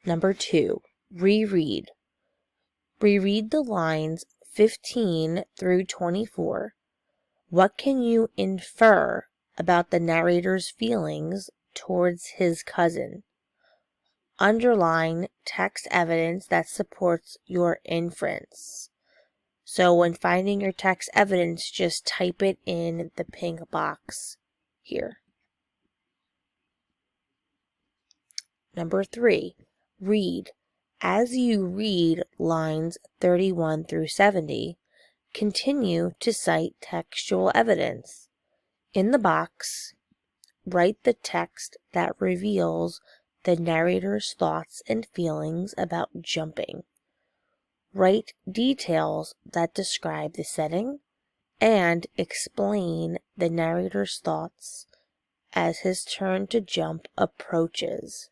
Number 2, reread. Reread the lines 15 through 24. What can you infer about the narrator's feelings towards his cousin? Underline text evidence that supports your inference. So when finding your text evidence, just type it in the pink box here. Number 3, read. As you read lines 31 through 70, continue to cite textual evidence. In the box, write the text that reveals the narrator's thoughts and feelings about jumping. Write details that describe the setting and explain the narrator's thoughts as his turn to jump approaches.